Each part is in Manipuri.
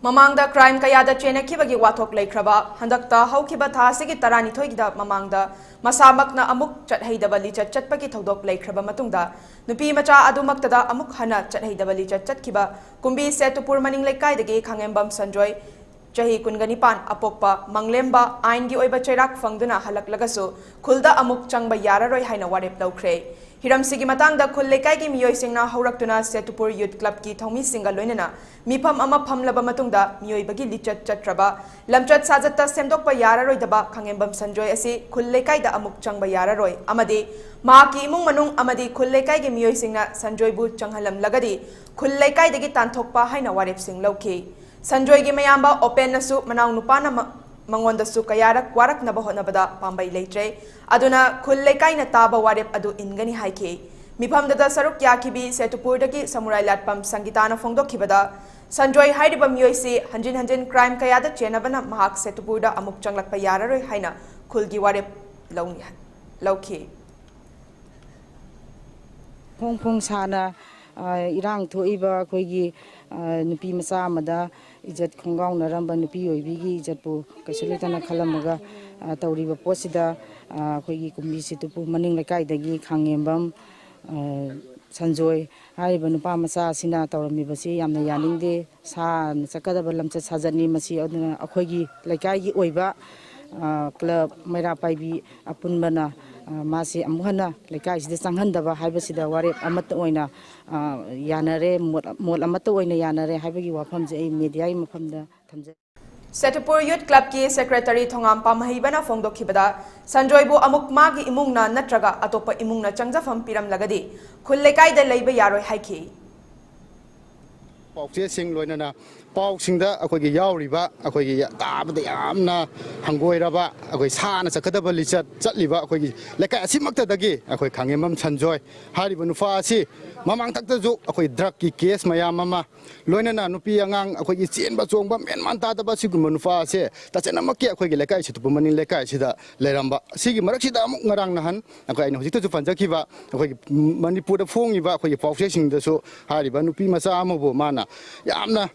Mamangda crime kayada chenakibagi wathok leikraba handakta haukiba thasigi taranithoigida mamangda masamakna amuk chatheidaba lichat chatpagi thodok leikraba matungda nupi macha adumaktada amuk hana chatheidaba lichat chatkiba kumbi setupur maning leikaidagi khangembam Sanjoy chahi kungani pan apokpa manglemba aein gi oiba cheirak phangduna hallaklagasu khulda amuk changba yararoi haina warep loukhre Hiramsigi matangda khul lekai gi miyoi singna horaktuna Setupur Youth Club ki thomi singa loinana mifam ama phamlaba matungda miyoi bagi lichat chatraba lamchat sajatta semdokpa yararoi daba khangembam Sanjoy asi khul lekai da amuk changba yararoi amadi ma ki imung manung amadi khul lekai gi miyoi singna Sanjoy bu changhalam lagadi khul lekai dagi tanthokpa haina warep sing loukhre Sanjoy gi mayamba open nasu manaw nupana mangondasu kayarak warak na bahot na bada pambay leitre aduna khul lekai na taba warep adu ingani haike mifam dada saruk yakibi Setupur dagi samurai latpam sangitana phongdokhibada Sanjoy hairiba miyoisi hanjin crime kayada chenabana mahak Setupur da amuk changlakpa yararoi haina khulgi warep loukhre Phong sana irang thoiba khoigi nupi macha amada ijat khonggaw naramba nupi oibigi ijatpu kaisulitana khalamaga tawriba posida khoigi kumbi Setupur maning lekai khangembam Sanjoy hariba nupa macha sina tawramibasi yamna yaningde sa chakadaba lamcha sajani masi aduna akhoigi lekai gi oiba club maira paibi apunbana masi amuhana lekai sida changhandaba haibasida warep amata oina yanare mol amata oina yanare haibagi wafamje ai media mafamda thamje Setupur Youth Club ki Secretary Thongam Pamahibana phongdokhibada Sanjoy bu amuk magi imungna natraga atopa imungna changjafam piram lagadi khul lekai da leiba yaroi haiki Paukse sing loinana pausingda akogi yauriba akogi tabada yamna hangoiraba akoi sana chakadaba lichat chatliba akogi lekai asimakta dagi akoi khangembam Sanjoy hariba nufa asi mamang takta ju akoi drug ki case mayam mama loinana nupi angang akogi chenba chongba menman ta daba siguma nufa ase tachena makki akogi lekai Setupur maning lekai sida leramba sigi marak sida amuk ngarang nahan akoi aina hojikta ju panjakiba akogi Manipur da phongiba akogi paukse sing da so hariba nupi macha amabu mana yamna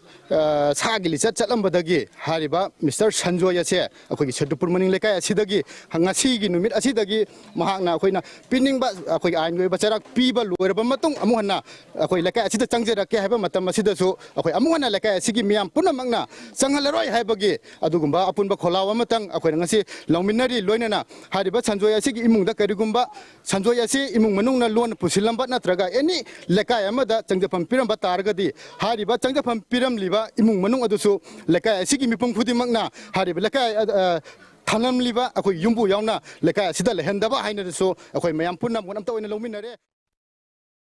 sagi lichat chatlambadagi hariba Mr. Sanjoy ase akogi Setupur maning lekai asidagi ngasi gi numit asidagi mahakna akoina piningba akogi aein goi bacharak piba loiraba matung amuhana akoi lekai asida changjerake haiba matam asidasu akoi amuhana lekai asigi miyam punamakna changhalaroi haibagi adugumba apunba kholawa matang akoi ngasi lawminari loinana hariba Sanjoy asigi imungda karigumba Sanjoy ase imung manungna lon pusilamba natraga any lekai amada changjapam piramba targadi hariba changjapam piram liba imung manung adusu lekai asigi mipum khudimakna hariba lekai thanam liba akoi yumbu yauna lekai asida lehendaba haina so akoi mayam punna monam ta oina lawminare